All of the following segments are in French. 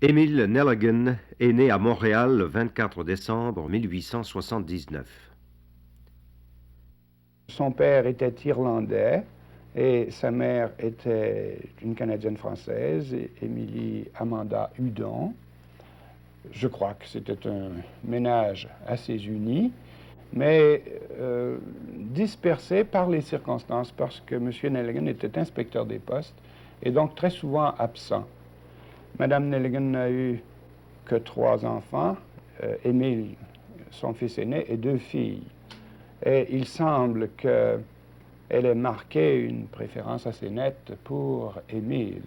Émile Nelligan est né à Montréal le 24 décembre 1879. Son père était irlandais et sa mère était une Canadienne française, Émilie Amanda Hudon. Je crois que c'était un ménage assez uni, mais dispersé par les circonstances parce que M. Nelligan était inspecteur des postes et donc très souvent absent. Madame Nelligan n'a eu que 3 enfants, Émile, son fils aîné, et 2 filles. Et il semble qu'elle ait marqué une préférence assez nette pour Émile.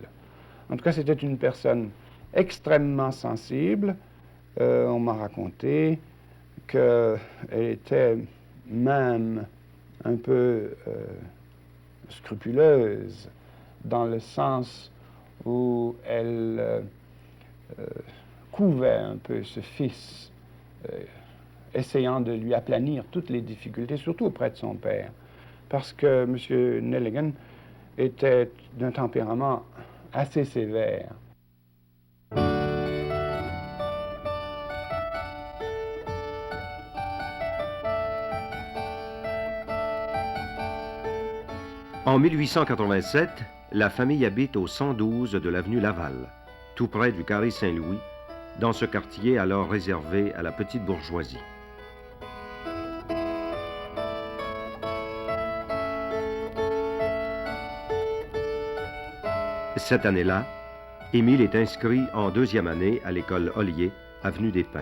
En tout cas, c'était une personne extrêmement sensible. On m'a raconté qu'elle était même un peu scrupuleuse, dans le sens où elle couvait un peu ce fils, essayant de lui aplanir toutes les difficultés, surtout auprès de son père, parce que M. Nelligan était d'un tempérament assez sévère. En 1887, la famille habite au 112 de l'avenue Laval, tout près du carré Saint-Louis, dans ce quartier alors réservé à la petite bourgeoisie. Cette année-là, Émile est inscrit en 2e année à l'école Ollier, avenue des Pins.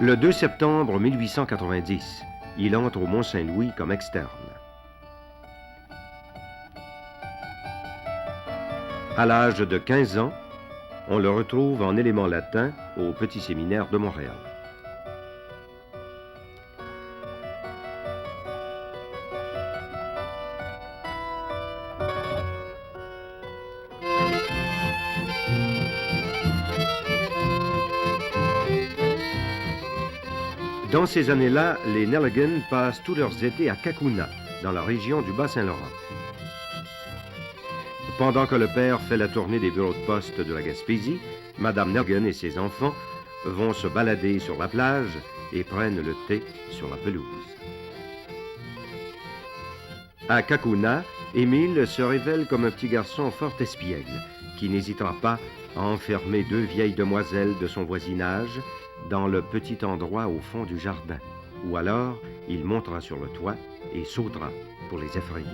Le 2 septembre 1890, il entre au Mont-Saint-Louis comme externe. À l'âge de 15 ans, on le retrouve en éléments latins au Petit Séminaire de Montréal. Dans ces années-là, les Nelligan passent tous leurs étés à Cacouna, dans la région du Bas-Saint-Laurent. Pendant que le père fait la tournée des bureaux de poste de la Gaspésie, Madame Nelligan et ses enfants vont se balader sur la plage et prennent le thé sur la pelouse. À Cacouna, Émile se révèle comme un petit garçon fort espiègle, qui n'hésitera pas à enfermer 2 vieilles demoiselles de son voisinage dans le petit endroit au fond du jardin, ou alors il montera sur le toit et sautera pour les effrayer.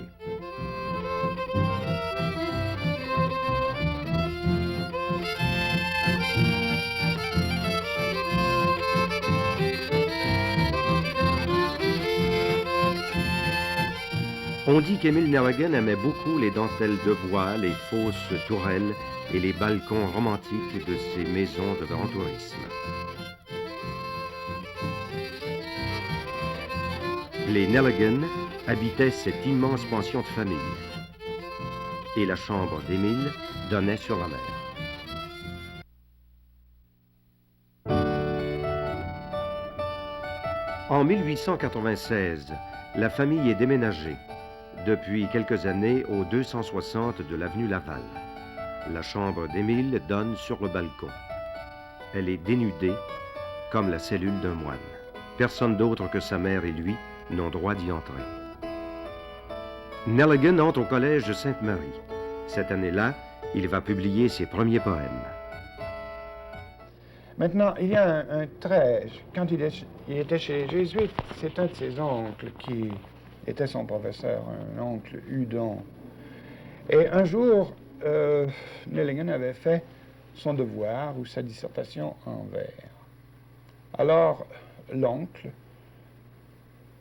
On dit qu'Émile Nelligan aimait beaucoup les dentelles de bois, les fausses tourelles et les balcons romantiques de ces maisons de grand tourisme. Les Nelligan habitaient cette immense pension de famille. Et la chambre d'Émile donnait sur la mer. En 1896, la famille est déménagée, depuis quelques années au 260 de l'avenue Laval. La chambre d'Émile donne sur le balcon. Elle est dénudée, comme la cellule d'un moine. Personne d'autre que sa mère et lui n'ont droit d'y entrer. Nelligan entre au collège de Sainte-Marie. Cette année-là, il va publier ses premiers poèmes. Maintenant, il y a un trait. Quand il était chez les Jésuites, c'est un de ses oncles qui était son professeur, un oncle Hudon. Et un jour, Nelligan avait fait son devoir ou sa dissertation en vers. Alors, l'oncle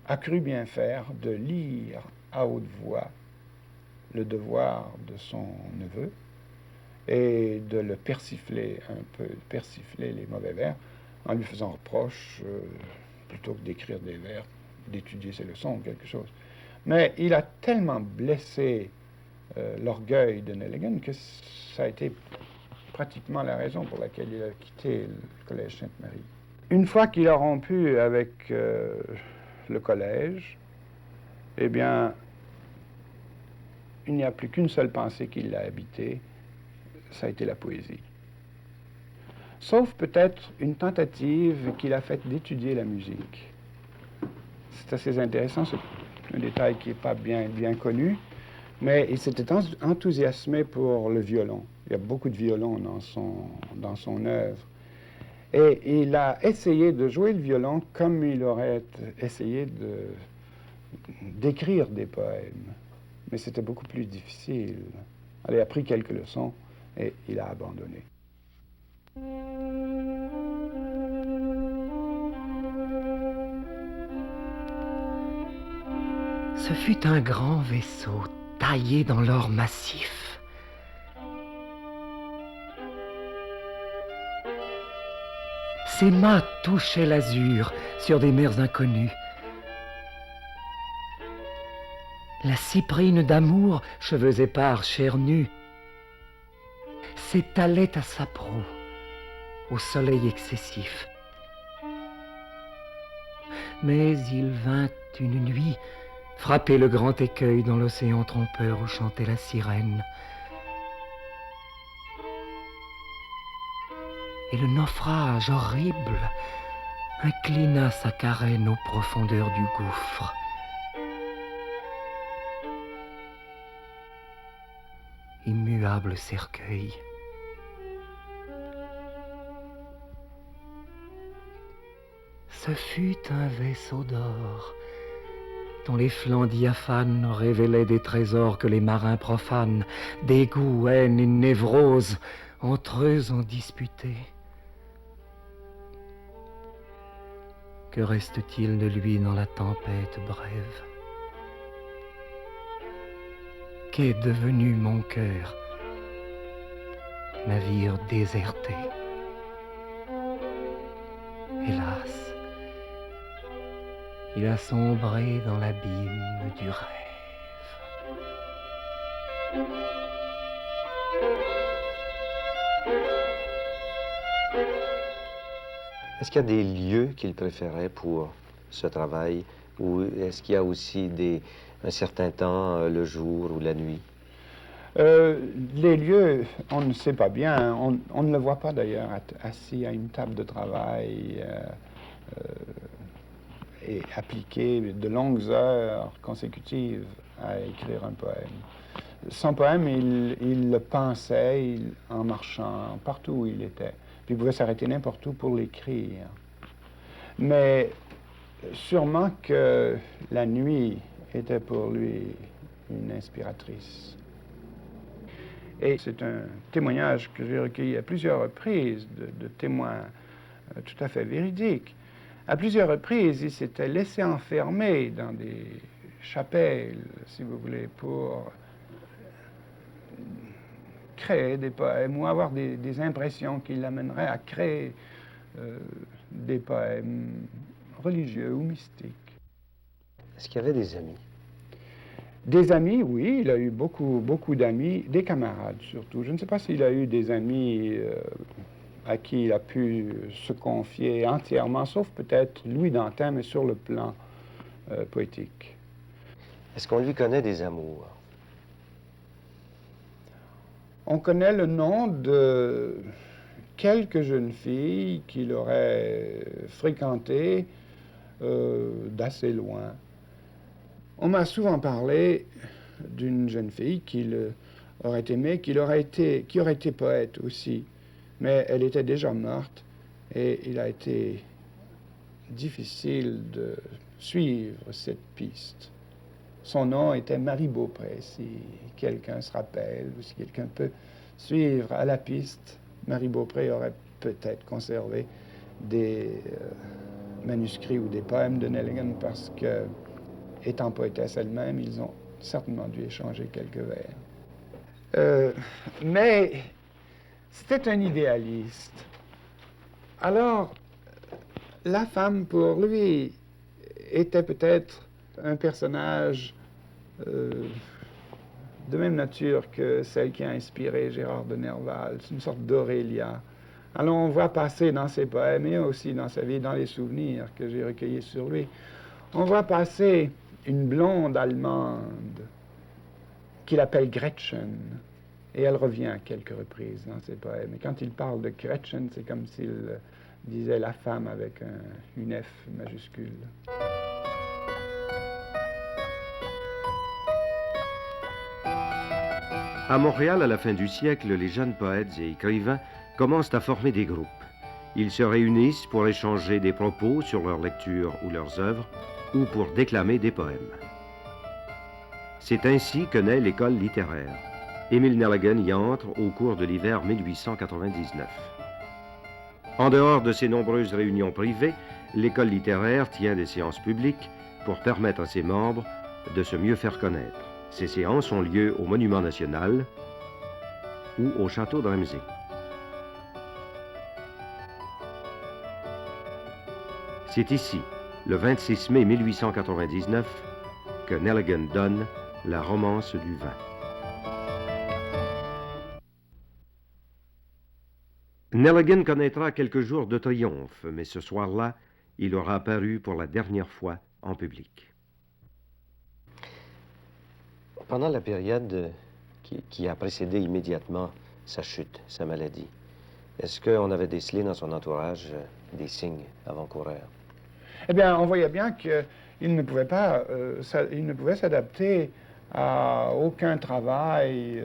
a cru bien faire de lire à haute voix le devoir de son neveu et de le persifler un peu, persifler les mauvais vers, en lui faisant reproche, plutôt que d'écrire des vers, d'étudier ses leçons ou quelque chose. Mais il a tellement blessé l'orgueil de Nelligan que ça a été pratiquement la raison pour laquelle il a quitté le collège Sainte-Marie. Une fois qu'il a rompu avec le collège, eh bien, il n'y a plus qu'une seule pensée qui l'a habité, ça a été la poésie. Sauf peut-être une tentative qu'il a faite d'étudier la musique. C'est assez intéressant, c'est un détail qui n'est pas bien connu, mais il s'était enthousiasmé pour le violon. Il y a beaucoup de violons dans son œuvre. Et il a essayé de jouer le violon comme il aurait essayé d'écrire des poèmes. Mais c'était beaucoup plus difficile. Il a pris quelques leçons et il a abandonné. Ce fut un grand vaisseau taillé dans l'or massif. Ses mâts touchaient l'azur sur des mers inconnues. La cyprine d'amour, cheveux épars, chair nue, s'étalait à sa proue au soleil excessif. Mais il vint une nuit frapper le grand écueil dans l'océan trompeur où chantait la sirène. Et le naufrage horrible inclina sa carène aux profondeurs du gouffre. Immuable cercueil. Ce fut un vaisseau d'or dont les flancs diaphanes révélaient des trésors que les marins profanes, dégoût, haine et névrose, entre eux ont disputé. Que reste-t-il de lui dans la tempête brève? Qu'est devenu mon cœur, navire déserté? Hélas, il a sombré dans l'abîme du rêve. Est-ce qu'il y a des lieux qu'il préférait pour ce travail, ou est-ce qu'il y a aussi un certain temps, le jour ou la nuit? Les lieux, on ne sait pas bien. On ne le voit pas d'ailleurs assis à une table de travail et appliquer de longues heures consécutives à écrire un poème. Son poème, il le pensait en marchant partout où il était. Puis il pouvait s'arrêter n'importe où pour l'écrire. Mais sûrement que la nuit était pour lui une inspiratrice. Et c'est un témoignage que j'ai recueilli à plusieurs reprises de témoins tout à fait véridiques. À plusieurs reprises, il s'était laissé enfermer dans des chapelles, si vous voulez, pour créer des poèmes ou avoir des impressions qui l'amèneraient à créer des poèmes religieux ou mystiques. Est-ce qu'il y avait des amis? Des amis, oui, il a eu beaucoup d'amis, des camarades surtout. Je ne sais pas s'il a eu des amis à qui il a pu se confier entièrement, sauf peut-être Louis Dantin, mais sur le plan poétique. Est-ce qu'on lui connaît des amours? On connaît le nom de quelques jeunes filles qu'il aurait fréquentées d'assez loin. On m'a souvent parlé d'une jeune fille qu'il aurait aimée, qui aurait été poète aussi, mais elle était déjà morte et il a été difficile de suivre cette piste. Son nom était Marie Beaupré, si quelqu'un se rappelle, ou si quelqu'un peut suivre à la piste. Marie Beaupré aurait peut-être conservé des manuscrits ou des poèmes de Nelligan parce que, étant poétesse elle-même, ils ont certainement dû échanger quelques vers. Mais c'était un idéaliste. Alors, la femme, pour lui, était peut-être un personnage de même nature que celle qui a inspiré Gérard de Nerval. C'est une sorte d'Aurélia. Alors on voit passer dans ses poèmes et aussi dans sa vie, dans les souvenirs que j'ai recueillis sur lui, on voit passer une blonde allemande qu'il appelle Gretchen. Et elle revient à quelques reprises dans ses poèmes. Et quand il parle de Gretchen, c'est comme s'il disait la femme avec une F majuscule. À Montréal, à la fin du siècle, les jeunes poètes et écrivains commencent à former des groupes. Ils se réunissent pour échanger des propos sur leurs lectures ou leurs œuvres, ou pour déclamer des poèmes. C'est ainsi que naît l'école littéraire. Émile Nelligan y entre au cours de l'hiver 1899. En dehors de ses nombreuses réunions privées, l'école littéraire tient des séances publiques pour permettre à ses membres de se mieux faire connaître. Ces séances ont lieu au Monument national ou au château de Ramsay. C'est ici, le 26 mai 1899, que Nelligan donne la romance du vin. Nelligan connaîtra quelques jours de triomphe, mais ce soir-là, il aura paru pour la dernière fois en public. Pendant la période qui a précédé immédiatement sa chute, sa maladie, est-ce qu'on avait décelé dans son entourage des signes avant-coureurs? Eh bien, on voyait bien qu'il ne pouvait pas, il ne pouvait s'adapter à aucun travail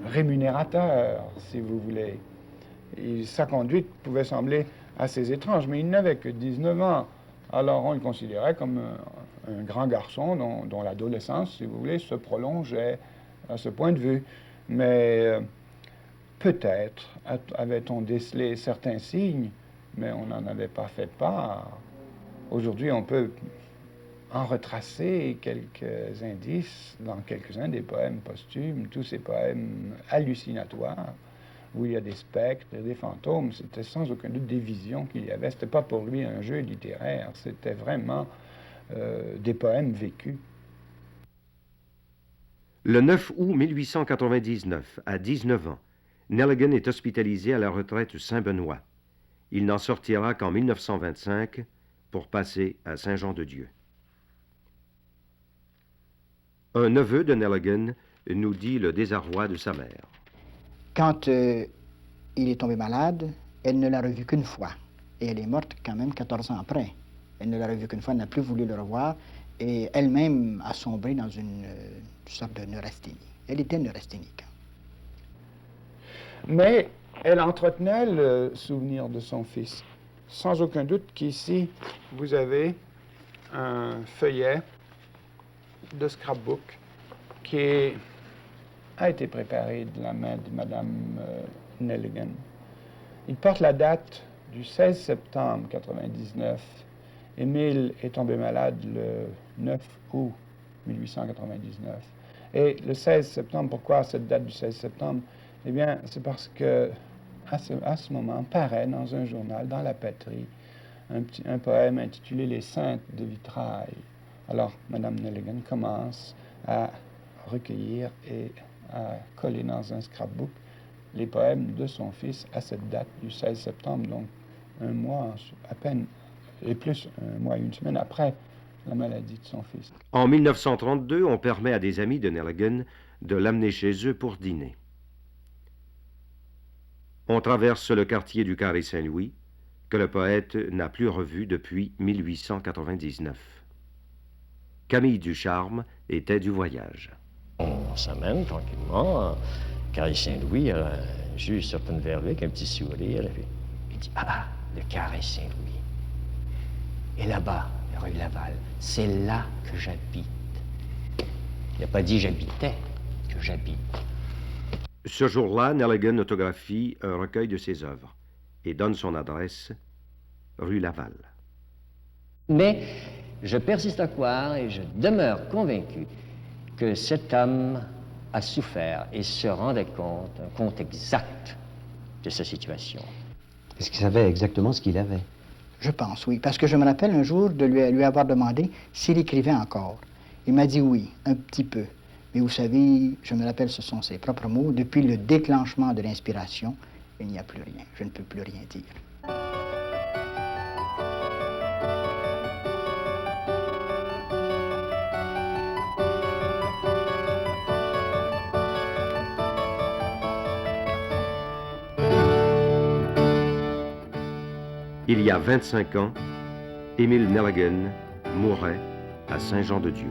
rémunérateur, si vous voulez. Sa conduite pouvait sembler assez étrange, mais il n'avait que 19 ans. Alors on le considérait comme un grand garçon dont l'adolescence, si vous voulez, se prolongeait à ce point de vue. Mais peut-être avait-on décelé certains signes, mais on n'en avait pas fait part. Aujourd'hui, on peut en retracer quelques indices dans quelques-uns des poèmes posthumes, tous ces poèmes hallucinatoires, où il y a des spectres, des fantômes. C'était sans aucun doute des visions qu'il y avait. C'était pas pour lui un jeu littéraire, c'était vraiment des poèmes vécus. Le 9 août 1899, à 19 ans, Nelligan est hospitalisé à la retraite Saint-Benoît. Il n'en sortira qu'en 1925 pour passer à Saint-Jean-de-Dieu. Un neveu de Nelligan nous dit le désarroi de sa mère. Quand il est tombé malade, elle ne l'a revu qu'une fois. Et elle est morte quand même 14 ans après. Elle ne l'a revu qu'une fois, elle n'a plus voulu le revoir. Et elle-même a sombré dans une sorte de neurasthénie. Elle était neurasthénique. Mais elle entretenait le souvenir de son fils. Sans aucun doute qu'ici, vous avez un feuillet de scrapbook qui a été préparé de la main de Mme Nelligan. Il porte la date du 16 septembre 1999. Émile est tombé malade le 9 août 1899. Et le 16 septembre, pourquoi cette date du 16 septembre? Eh bien, c'est parce que à ce moment paraît dans un journal, dans la Patrie, un poème intitulé Les Saintes de Vitrail. Alors, Mme Nelligan commence à recueillir et à coller dans un scrapbook les poèmes de son fils à cette date du 16 septembre, donc un mois à peine, et plus un mois et une semaine après la maladie de son fils. En 1932, on permet à des amis de Nelligan de l'amener chez eux pour dîner. On traverse le quartier du Carré Saint-Louis, que le poète n'a plus revu depuis 1899. Camille Ducharme était du voyage. On s'amène tranquillement. Carré Saint-Louis, juste sur une verre avec un petit sourire. Il dit, ah, le Carré Saint-Louis. Et là-bas, la rue Laval, c'est là que j'habite. Il n'a pas dit j'habitais, que j'habite. Ce jour-là, Nelligan autographie un recueil de ses œuvres et donne son adresse, rue Laval. Mais je persiste à croire et je demeure convaincu que cet homme a souffert et se rendait compte, un compte exact de sa situation. Est-ce qu'il savait exactement ce qu'il avait? Je pense, oui, parce que je me rappelle un jour de lui avoir demandé s'il écrivait encore. Il m'a dit oui, un petit peu. Mais vous savez, je me rappelle, ce sont ses propres mots, depuis le déclenchement de l'inspiration, il n'y a plus rien, je ne peux plus rien dire. Il y a 25 ans, Émile Nelligan mourait à Saint-Jean-de-Dieu.